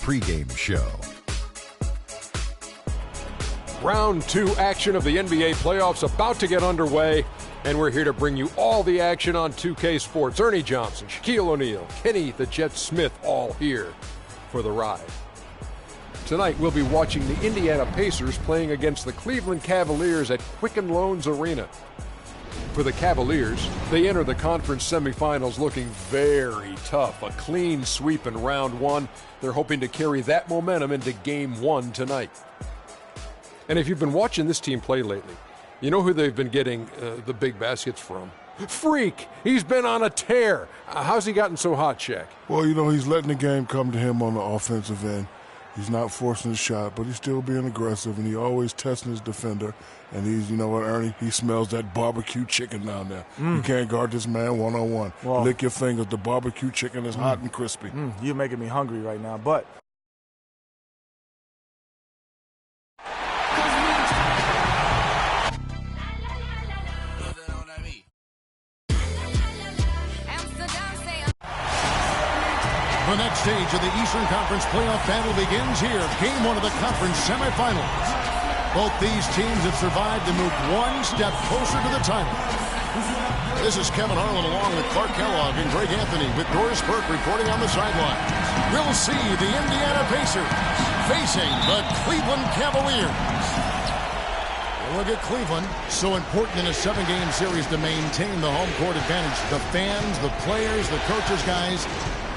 pregame show. Round 2 action of the NBA playoffs about to get underway, and we're here to bring you all the action on 2K Sports. Ernie Johnson, Shaquille O'Neal, Kenny the Jet Smith, all here for the ride. Tonight, we'll be watching the Indiana Pacers playing against the Cleveland Cavaliers at Quicken Loans Arena. For the Cavaliers, they enter the conference semifinals looking very tough. A clean sweep in round 1. They're hoping to carry that momentum into game 1 tonight. And if you've been watching this team play lately, you know who they've been getting the big baskets from? Freak! He's been on a tear. How's he gotten so hot, Shaq? Well, you know, he's letting the game come to him on the offensive end. He's not forcing his shot, but he's still being aggressive, and he's always testing his defender. And he's, you know what, Ernie? He smells that barbecue chicken down there. You can't guard this man one-on-one. Well, lick your fingers. The barbecue chicken is hot and crispy. You're making me hungry right now, but... The next stage of the Eastern Conference playoff battle begins here. Game 1 of the conference semifinals. Both these teams have survived to move one step closer to the title. This is Kevin Harlan along with Clark Kellogg and Greg Anthony with Doris Burke reporting on the sideline. We'll see the Indiana Pacers facing the Cleveland Cavaliers. Look at Cleveland. So important in a 7-game series to maintain the home court advantage. The fans, the players, the coaches, guys,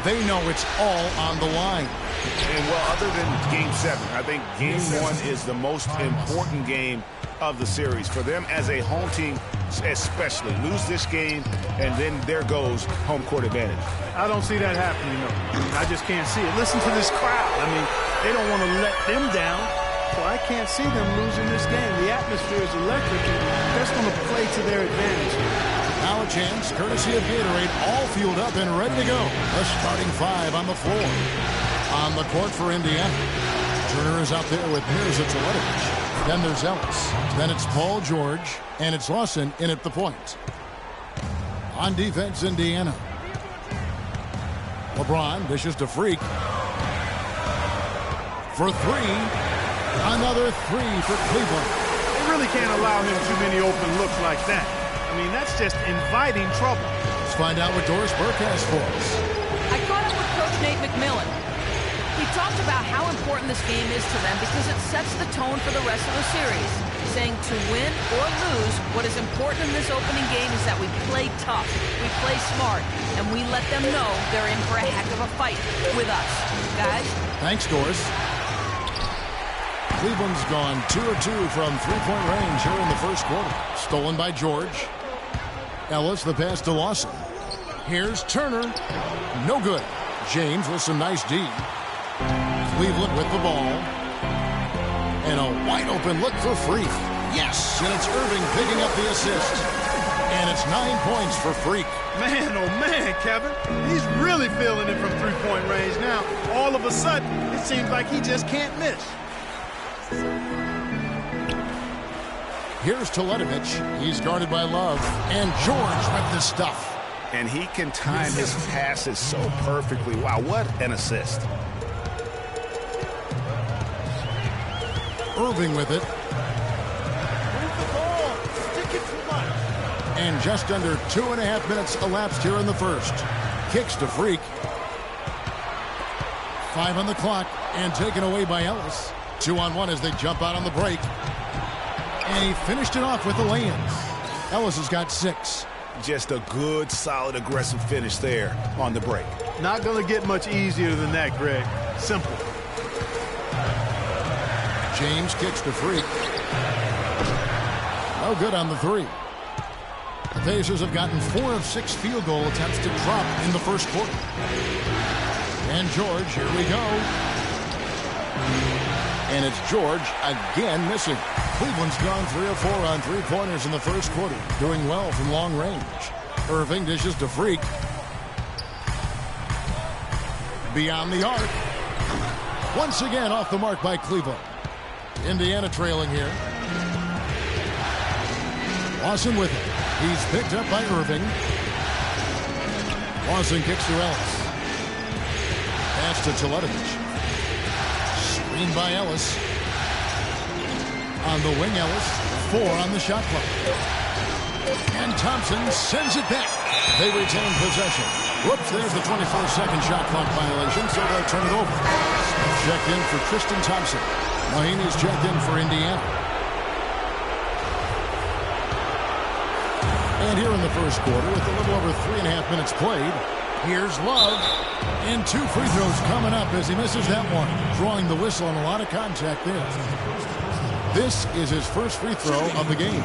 they know it's all on the line. And, well, other than Game 7, I think Game 1 is the most important game of the series. For them as a home team, especially, lose this game, and then there goes home court advantage. I don't see that happening, no. I just can't see it. Listen to this crowd. I mean, they don't want to let them down, so I can't see them losing this game. The atmosphere is electric, and that's going to play to their advantage. Now a chance, courtesy of Gatorade, all fueled up and ready to go. The starting 5 on the floor. On the court for Indiana. Turner is out there with Mirza Teletovic. Then there's Ellis. Then it's Paul George. And it's Lawson in at the point. On defense, Indiana. LeBron dishes to Freak. For 3. Another 3 for Cleveland. They really can't allow him too many open looks like that. I mean, that's just inviting trouble. Let's find out what Doris Burke has for us. I caught up with Coach Nate McMillan. He talked about how important this game is to them because it sets the tone for the rest of the series, saying to win or lose, what is important in this opening game is that we play tough, we play smart, and we let them know they're in for a heck of a fight with us. Guys? Thanks, Doris. Cleveland's gone 2 of 2 from three-point range here in the first quarter. Stolen by George. Ellis, the pass to Lawson. Here's Turner. No good. James with some nice D. Cleveland with the ball. And a wide-open look for Freak. Yes, and it's Irving picking up the assist. And it's 9 points for Freak. Man, oh man, Kevin. He's really feeling it from three-point range now. All of a sudden, it seems like he just can't miss. Here's Teletovic. He's guarded by Love. And George with the stuff. And he can time his passes so perfectly. Wow, what an assist. Irving with it. And just under 2.5 minutes elapsed here in the first. Kicks to Freak. 5 on the clock and taken away by Ellis. 2-on-1 as they jump out on the break. And he finished it off with the lay-ins. Ellis has got 6. Just a good, solid, aggressive finish there on the break. Not going to get much easier than that, Greg. Simple. James kicks to Freak. No good on the 3. The Pacers have gotten 4 of 6 field goal attempts to drop in the first quarter. And George, here we go. And it's George again missing. Cleveland's gone 3 of 4 on three-pointers in the first quarter, doing well from long range. Irving dishes to Freak. Beyond the arc. Once again off the mark by Cleveland. Indiana trailing here. Lawson with it. He's picked up by Irving. Lawson kicks to Ellis. Pass to Teletovic. Screen by Ellis. On the wing, Ellis. 4 on the shot clock. And Thompson sends it back. They retain possession. Whoops, there's the 24-second shot clock violation, so they'll turn it over. Checked in for Tristan Thompson. Mahaney's checked in for Indiana. And here in the first quarter, with a little over 3.5 minutes played, here's Love. And 2 free throws coming up as he misses that one. Drawing the whistle on a lot of contact there. This is his first free throw of the game.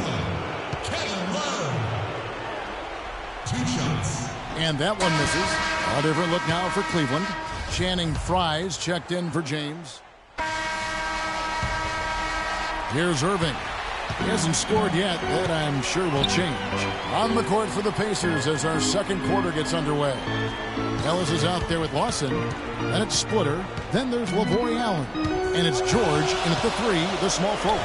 And that one misses. A different look now for Cleveland. Channing Frye's checked in for James. Here's Irving. He hasn't scored yet. That I'm sure will change. On the court for the Pacers as our second quarter gets underway. Ellis is out there with Lawson. And it's Splitter. Then there's LaVoy Allen. And it's George in at the 3, the small forward.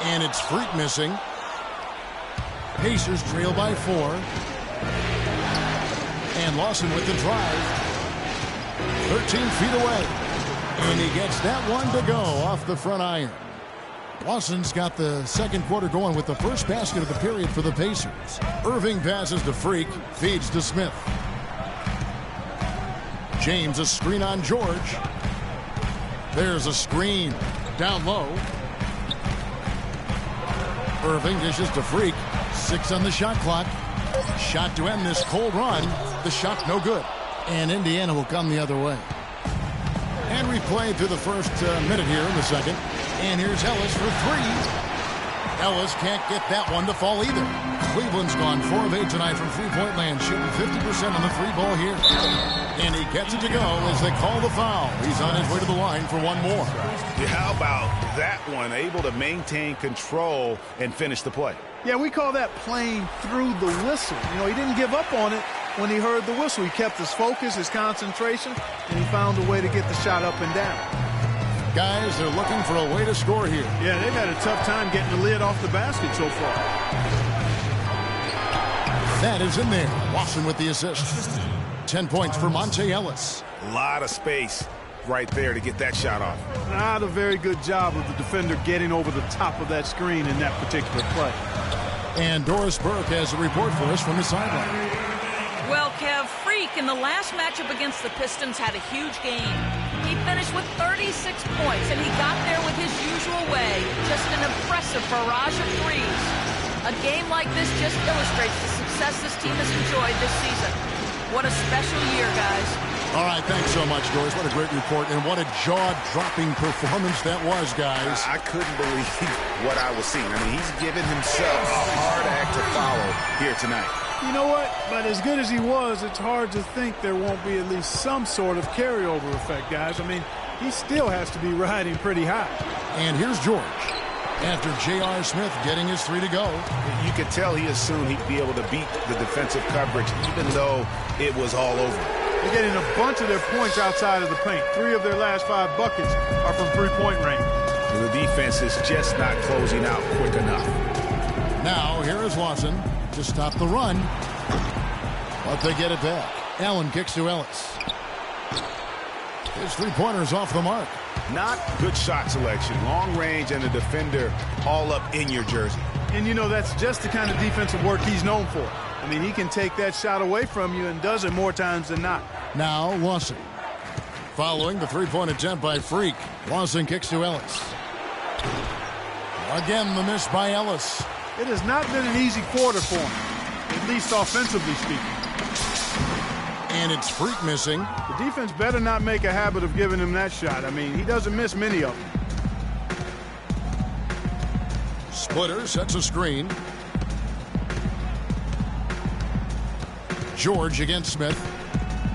And it's Freak missing. Pacers trail by 4. And Lawson with the drive. 13 feet away. And he gets that one to go off the front iron. Lawson's got the second quarter going with the first basket of the period for the Pacers. Irving passes to Freak. Feeds to Smith. James a screen on George. There's a screen. Down low. Irving dishes to Freak. 6 on the shot clock. Shot to end this cold run. The shot no good. And Indiana will come the other way. And we played through the first minute here in the second. And here's Ellis for 3. Ellis can't get that one to fall either. Cleveland's gone 4 of 8 tonight from three-point land, shooting 50% on the 3 ball here. And he gets it to go as they call the foul. He's on his way to the line for one more. Yeah, how about that one? Able to maintain control and finish the play. Yeah, we call that playing through the whistle. You know, he didn't give up on it when he heard the whistle. He kept his focus, his concentration, and he found a way to get the shot up and down. Guys, they're looking for a way to score here. Yeah, they've had a tough time getting the lid off the basket so far. That is in there. Lawson with the assist. 10 points for Monte Ellis. A lot of space right there to get that shot off. Not a very good job of the defender getting over the top of that screen in that particular play. And Doris Burke has a report for us from the sideline. Well, Kev, Freak in the last matchup against the Pistons had a huge game. He finished with 36 points, and he got there with his usual way. Just an impressive barrage of threes. A game like this just illustrates the success this team has enjoyed this season. What a special year, guys. All right, thanks so much, Doris. What a great report, and what a jaw-dropping performance that was, guys. I couldn't believe what I was seeing. I mean, he's given himself a hard act to follow here tonight. You know what? But as good as he was, it's hard to think there won't be at least some sort of carryover effect, guys. I mean, he still has to be riding pretty high. And here's George. After J.R. Smith getting his 3 to go. You could tell he assumed he'd be able to beat the defensive coverage, even though it was all over. They're getting a bunch of their points outside of the paint. 3 of their last 5 buckets are from three-point range. The defense is just not closing out quick enough. Now, here is Lawson to stop the run. But they get it back. Allen kicks to Ellis. His 3-pointer's off the mark. Not good shot selection. Long range and the defender all up in your jersey. And, you know, that's just the kind of defensive work he's known for. I mean, he can take that shot away from you and does it more times than not. Now, Lawson. Following the 3-point attempt by Freak. Lawson kicks to Ellis. Again, the miss by Ellis. It has not been an easy quarter for him, at least offensively speaking. And it's Freak missing. The defense better not make a habit of giving him that shot. I mean, he doesn't miss many of them. Splitter sets a screen. George against Smith.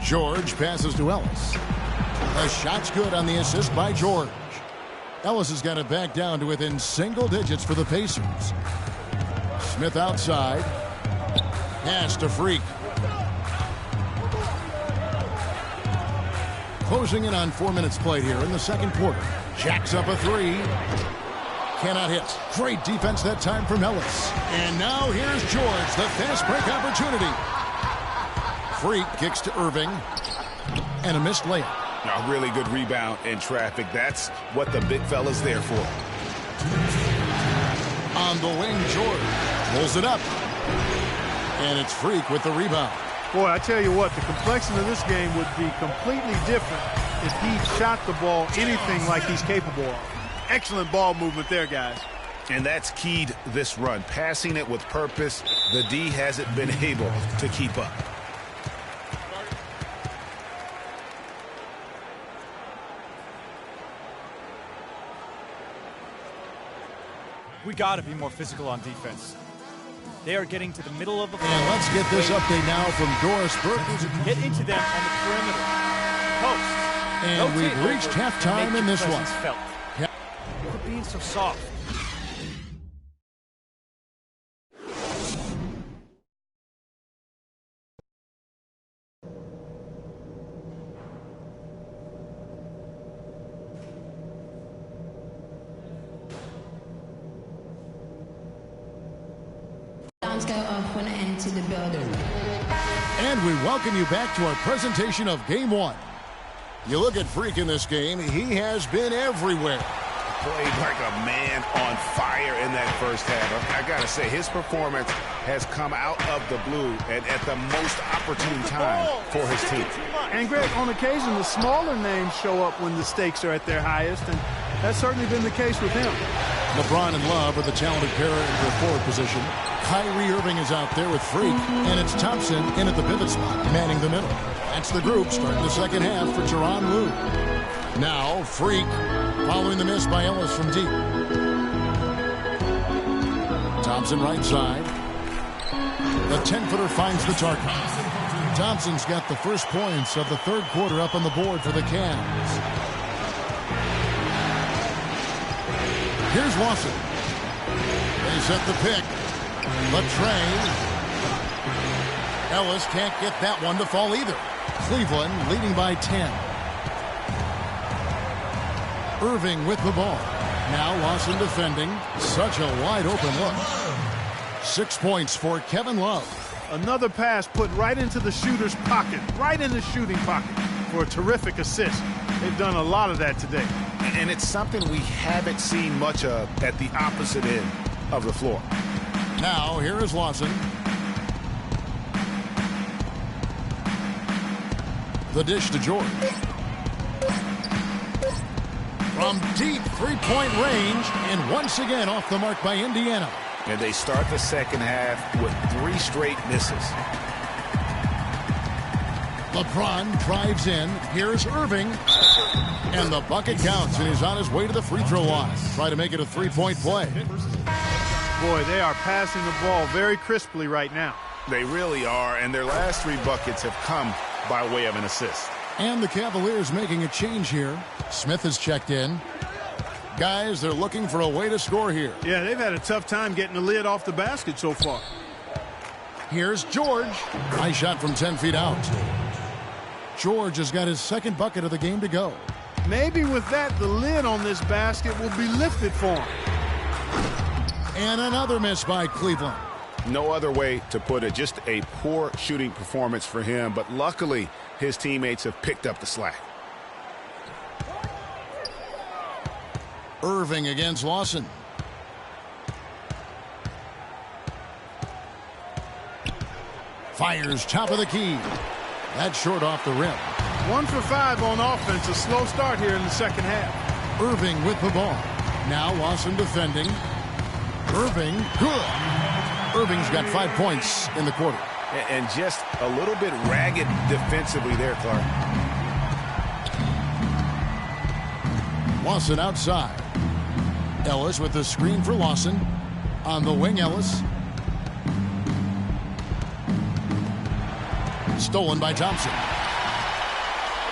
George passes to Ellis. The shot's good on the assist by George. Ellis has got it back down to within single digits for the Pacers. Smith outside. Pass to Freak. Closing in on 4 minutes played here in the second quarter. Jacks up a 3. Cannot hit. Great defense that time from Ellis. And now here's George, the fast break opportunity. Freak kicks to Irving. And a missed layup. A really good rebound in traffic. That's what the big fella's there for. On the wing, George pulls it up. And it's Freak with the rebound. Boy, I tell you what, the complexion of this game would be completely different if he shot the ball anything like he's capable of. Excellent ball movement there, guys. And that's keyed this run. Passing it with purpose, the D hasn't been able to keep up. We got to be more physical on defense. They are getting to the middle of the floor. And let's get this update now from Doris Burke. Get into them on the perimeter. Post. And we've reached halftime in this one. Felt. Quit being so soft. Go off when I enter the building. And we welcome you back to our presentation of Game 1. You look at Freak in this game, he has been everywhere. Played like a man on fire in that first half. I got to say, his performance has come out of the blue and at the most opportune time for his team. And, Greg, on occasion, the smaller names show up when the stakes are at their highest, and that's certainly been the case with him. LeBron and Love are the talented pair in the forward position. Kyrie Irving is out there with Freak, and it's Thompson in at the pivot spot, manning the middle. That's the group starting the second half for Tyronn Lue. Now, Freak, following the miss by Ellis from deep. Thompson right side. The 10-footer finds the target. Thompson's got the first points of the third quarter up on the board for the Cavs. Here's Lawson. They set the pick. Latrey. Ellis can't get that one to fall either. Cleveland leading by 10. Irving with the ball. Now Lawson defending. Such a wide open look. 6 points for Kevin Love. Another pass put right into the shooter's pocket, right in the shooting pocket for a terrific assist. They've done a lot of that today. And it's something we haven't seen much of at the opposite end of the floor. Now, here is Lawson. The dish to George. From deep three-point range, and once again off the mark by Indiana. And they start the second half with 3 straight misses. LeBron drives in. Here's Irving. And the bucket counts, and he's on his way to the free throw line. Try to make it a three-point play. Boy, they are passing the ball very crisply right now. They really are, and their last 3 buckets have come by way of an assist. And the Cavaliers making a change here. Smith has checked in. Guys, they're looking for a way to score here. Yeah, they've had a tough time getting the lid off the basket so far. Here's George. Nice shot from 10 feet out. George has got his second bucket of the game to go. Maybe with that, the lid on this basket will be lifted for him. And another miss by Cleveland. No other way to put it. Just a poor shooting performance for him, but luckily his teammates have picked up the slack. Irving against Lawson. Fires top of the key. That's short off the rim. 1 for 5 on offense. A slow start here in the second half. Irving with the ball. Now Lawson defending. Irving, good. Irving's got 5 points in the quarter. And just a little bit ragged defensively there, Clark. Lawson outside. Ellis with the screen for Lawson. On the wing, Ellis. Stolen by Thompson.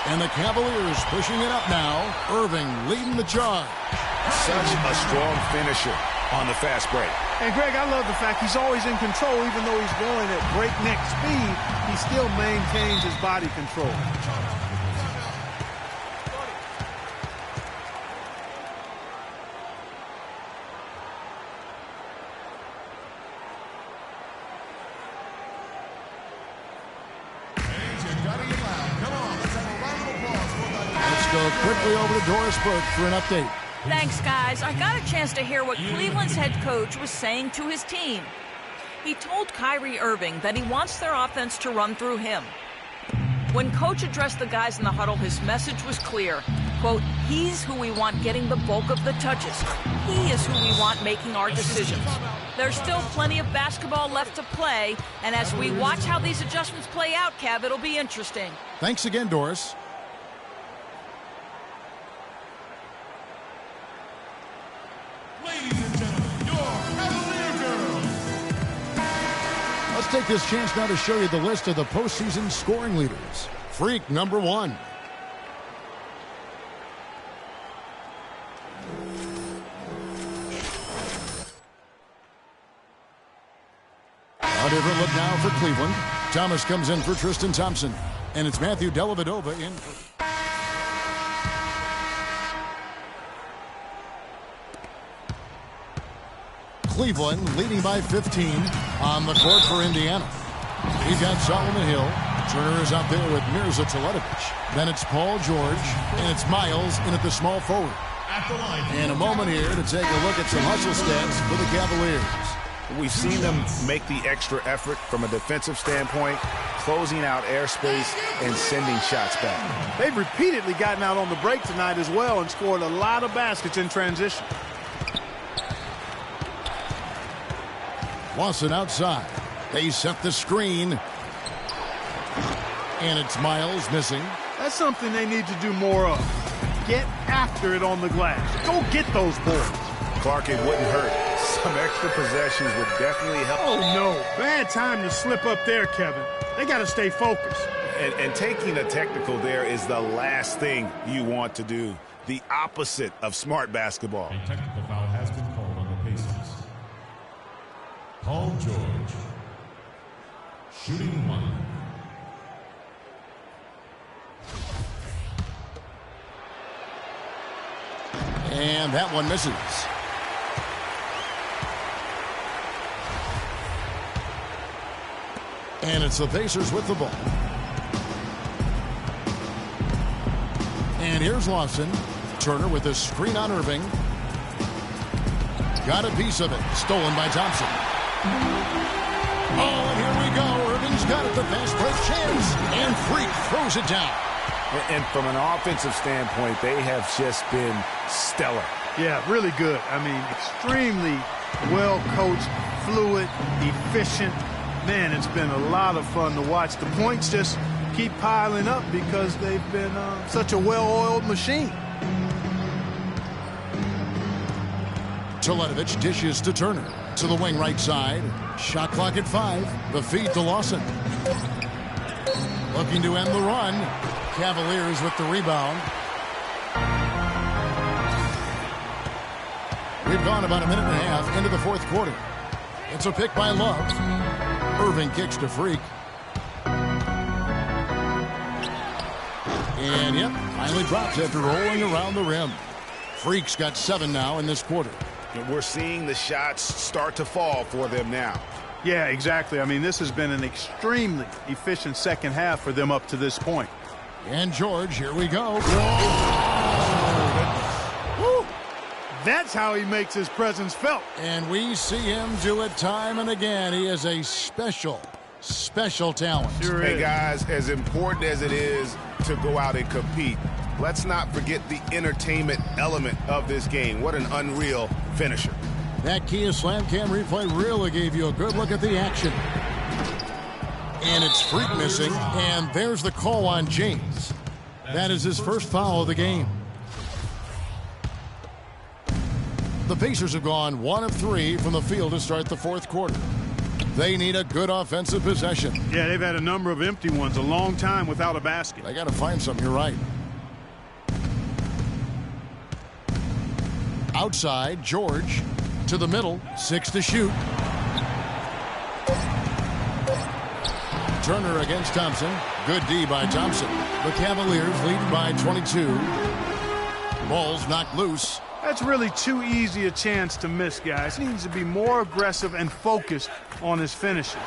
And the Cavaliers pushing it up now. Irving leading the charge. Such a strong finisher on the fast break. And, Greg, I love the fact he's always in control. Even though he's going at breakneck speed, he still maintains his body control. quickly over to Doris Burke for an update. Thanks, guys. I got a chance to hear what Cleveland's head coach was saying to his team. He told Kyrie Irving that he wants their offense to run through him. When coach addressed the guys in the huddle, his message was clear. Quote, he's who we want getting the bulk of the touches. He is who we want making our decisions. There's still plenty of basketball left to play, and as we watch how these adjustments play out, Kev, it'll be interesting. Thanks again, Doris. Ladies and gentlemen, your Cavalier girls. Let's take this chance now to show you the list of the postseason scoring leaders. Freak number 1. A different look now for Cleveland. Thomas comes in for Tristan Thompson. And it's Matthew Dellavedova in for... Cleveland leading by 15 on the court for Indiana. We've got Solomon Hill. Turner is out there with Mirza Teletovic. Then it's Paul George. And it's Miles in at the small forward. And a moment here to take a look at some hustle stats for the Cavaliers. We've seen them make the extra effort from a defensive standpoint, closing out airspace and sending shots back. They've repeatedly gotten out on the break tonight as well and scored a lot of baskets in transition. Lawson outside. They set the screen. And it's Miles missing. That's something they need to do more of. Get after it on the glass. Go get those boards. Clark, it wouldn't hurt. Some extra possessions would definitely help. Oh, no. Bad time to slip up there, Kevin. They got to stay focused. And taking a technical there is the last thing you want to do. The opposite of smart basketball. A technical foul has been called on the Pacers. Paul George. Shooting 1. And that one misses. And it's the Pacers with the ball. And here's Lawson. Turner with a screen on Irving. Got a piece of it. Stolen by Thompson. Oh, and here we go. Irving's got it. The fast break chance. And Freak throws it down. And from an offensive standpoint, they have just been stellar. Yeah, really good. I mean, extremely well-coached, fluid, efficient. Man, it's been a lot of fun to watch. The points just keep piling up because they've been such a well-oiled machine. Teletovic dishes to Turner. To the wing right side. Shot clock at 5. The feed to Lawson. Looking to end the run. Cavaliers with the rebound. We've gone about a minute and a half into the fourth quarter. It's a pick by Love. Irving kicks to Freak. And yep, finally drops after rolling around the rim. Freak's got 7 now in this quarter. We're seeing the shots start to fall for them now. Yeah, exactly. I mean, this has been an extremely efficient second half for them up to this point. And George, here we go. Woo! That's how he makes his presence felt. And we see him do it time and again. He is a special, special talent. Sure Hey, is. guys, as important as it is to go out and compete, let's not forget the entertainment element of this game. What an unreal finisher. That Kia Slam Cam replay really gave you a good look at the action. And it's Freak missing, and there's the call on James. That is his first foul of the game. The Pacers have gone 1 of 3 from the field to start the fourth quarter. They need a good offensive possession. Yeah, they've had a number of empty ones, a long time without a basket. They got to find something, you're right. Outside, George to the middle, 6 to shoot. Turner against Thompson. Good D by Thompson. The Cavaliers lead by 22. Ball's knocked loose. That's really too easy a chance to miss, guys. He needs to be more aggressive and focused on his finishes.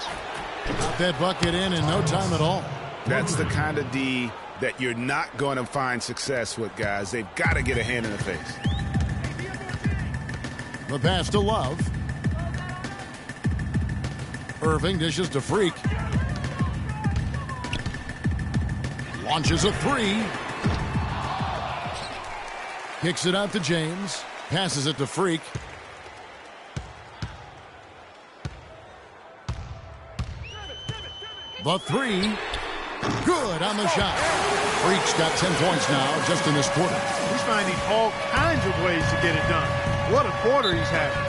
Got that bucket in no time at all. That's the kind of D that you're not going to find success with, guys. They've got to get a hand in the face. The pass to Love. Irving dishes to Freak. Launches a three. Kicks it out to James. Passes it to Freak. The three. Good on the shot. Freak's got 10 points now just in this quarter. He's finding all kinds of ways to get it done. What a quarter he's having.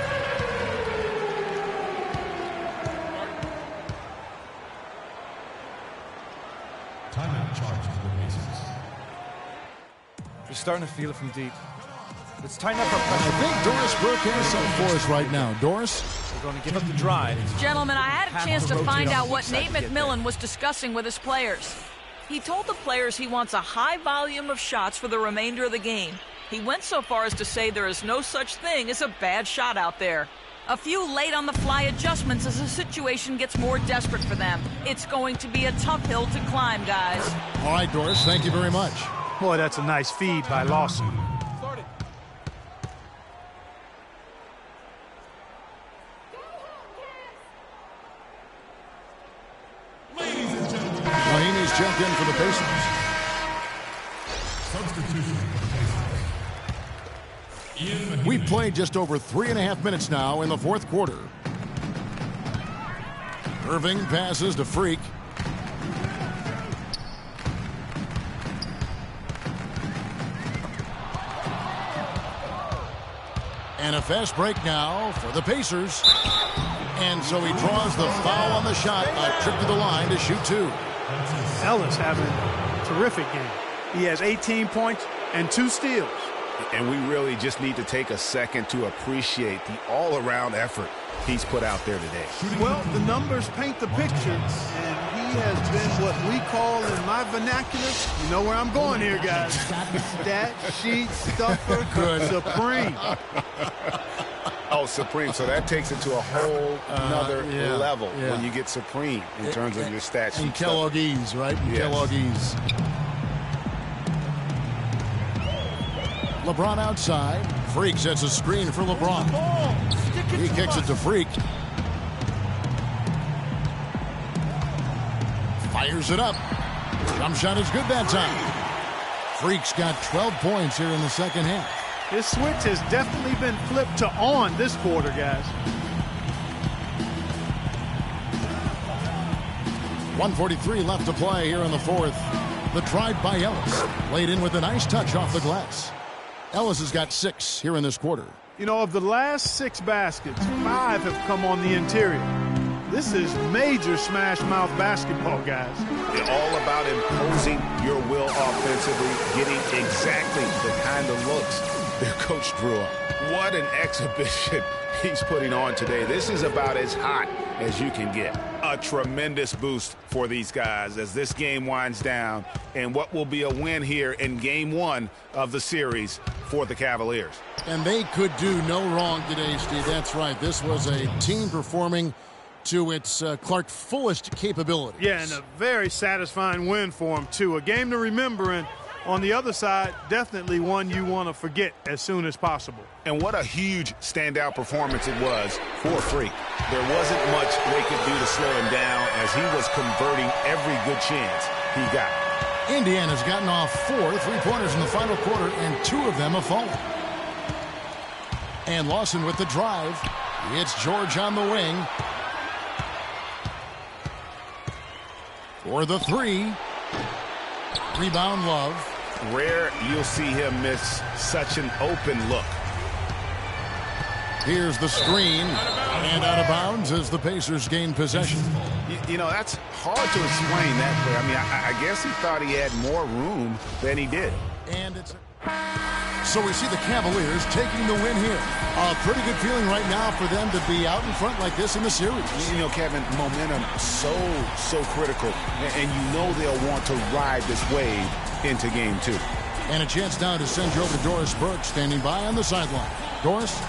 Timeout charges the Pacers. They're starting to feel it from deep. Let's tighten up our I pressure. think Doris Burke has something for us right now. Doris? We're going to give up the drive. Gentlemen, I had a Have chance to to find rotate on out what each side Nate to get McMillan was discussing with his players. He told the players he wants a high volume of shots for the remainder of the game. He went so far as to say there is no such thing as a bad shot out there. A few late-on-the-fly adjustments as the situation gets more desperate for them. It's going to be a tough hill to climb, guys. All right, Doris, thank you very much. Boy, that's a nice feed by Lawson. Lahini's checked in for the Pacers. Substitution for the Pacers. We've played just over 3.5 minutes now in the fourth quarter. Irving passes to Freak. And a fast break now for the Pacers. And so he draws the foul on the shot. A trip to the line to shoot two. Ellis having a terrific game. He has 18 points and 2 steals. And we really just need to take a second to appreciate the all-around effort he's put out there today. Well, the numbers paint the picture, and he has been what we call in my vernacular, you know where I'm going here, guys, stat sheet stuffer supreme. Oh, supreme. So that takes it to a whole another level when you get supreme in terms of your stat sheet. And Kelloggese, right? And Yes. Kelloggese. LeBron outside. Freak sets a screen for LeBron. He kicks it to Freak. Fires it up. Jump shot is good that time. Freak's got 12 points here in the second half. His switch has definitely been flipped to on this quarter, guys. 1:43 left to play here in the fourth. The drive by Ellis. Laid in with a nice touch off the glass. Ellis has got 6 here in this quarter. You know, of the last 6 baskets, 5 have come on the interior. This is major smash mouth basketball, guys. It's all about imposing your will offensively, getting exactly the kind of looks their coach drew up. What an exhibition he's putting on today. This is about as hot as you can get. A tremendous boost for these guys as this game winds down and what will be a win here in game 1 of the series for the Cavaliers. And they could do no wrong today, Steve. That's right. This was a team performing to its Clark fullest capabilities. Yeah, and a very satisfying win for him, too. A game to remember, and on the other side, definitely one you want to forget as soon as possible. And what a huge standout performance it was for Freak. There wasn't much they could do to slow him down as he was converting every good chance he got. Indiana's gotten off 4 3-pointers in the final quarter, and 2 of them have fallen. And Lawson with the drive. It's George on the wing. For the 3. Rebound Love. Rare you'll see him miss such an open look. Here's the screen. And out of bounds as the Pacers gain possession. You know, that's hard to explain that play. I mean, I guess he thought he had more room than he did. And it's... So we see the Cavaliers taking the win here. A pretty good feeling right now for them to be out in front like this in the series. You know, Kevin, momentum so critical. And you know they'll want to ride this wave into game 2. And a chance now to send you over to Doris Burke standing by on the sideline. Doris?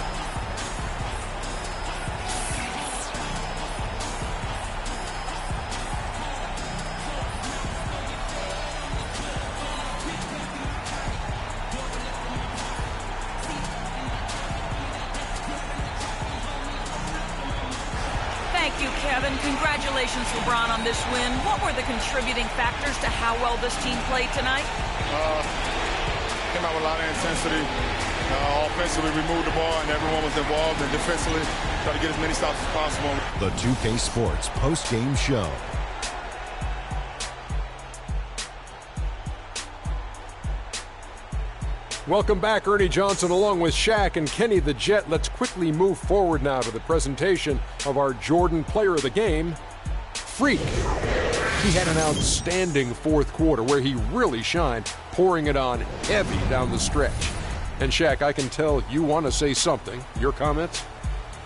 Thank you, Kevin. Congratulations, LeBron, on this win. What were the contributing factors to how well this team played tonight? Came out with a lot of intensity. Offensively, we moved the ball, and everyone was involved. And defensively, try to get as many stops as possible. The 2K Sports post-game show. Welcome back, Ernie Johnson, along with Shaq and Kenny the Jet. Let's quickly move forward now to the presentation of our Jordan Player of the Game, Freak. He had an outstanding fourth quarter where he really shined, pouring it on heavy down the stretch. And Shaq, I can tell you want to say something. Your comments?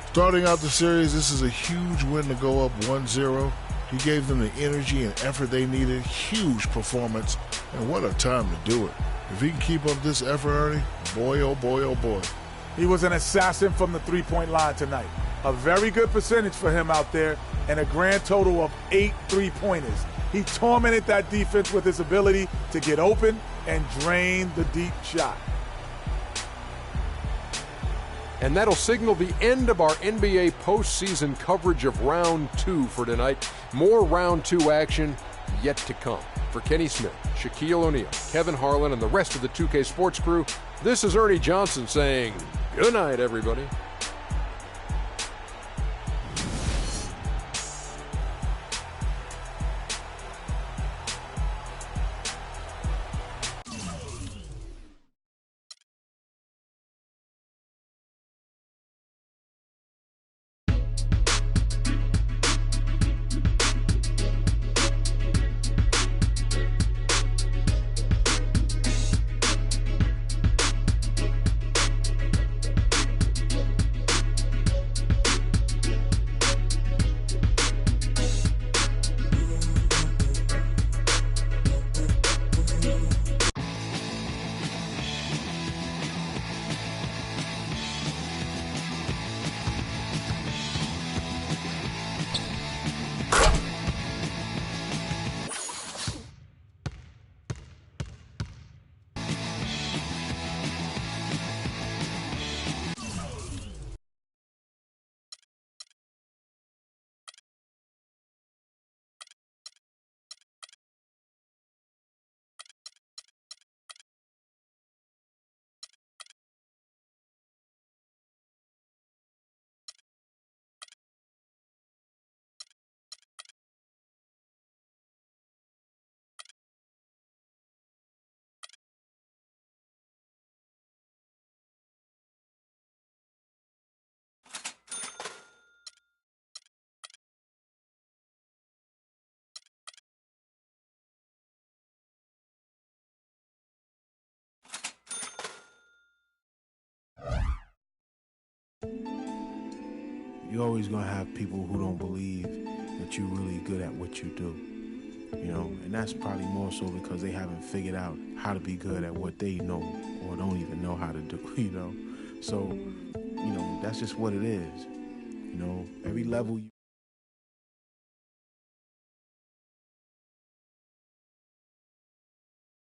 Starting out the series, this is a huge win to go up 1-0. He gave them the energy and effort they needed. Huge performance, and what a time to do it. If he can keep up this effort, Ernie, boy, oh boy, oh boy. He was an assassin from the three-point line tonight. A very good percentage for him out there, and a grand total of 8 3-pointers. He tormented that defense with his ability to get open and drain the deep shot. And that'll signal the end of our NBA postseason coverage of Round 2 for tonight. More Round 2 action yet to come. For Kenny Smith, Shaquille O'Neal, Kevin Harlan, and the rest of the 2K Sports crew, this is Ernie Johnson saying good night, everybody. You're always going to have people who don't believe that you're really good at what you do, you know, and that's probably more so because they haven't figured out how to be good at what they know or don't even know how to do, you know. So, you know, that's just what it is. You know, every level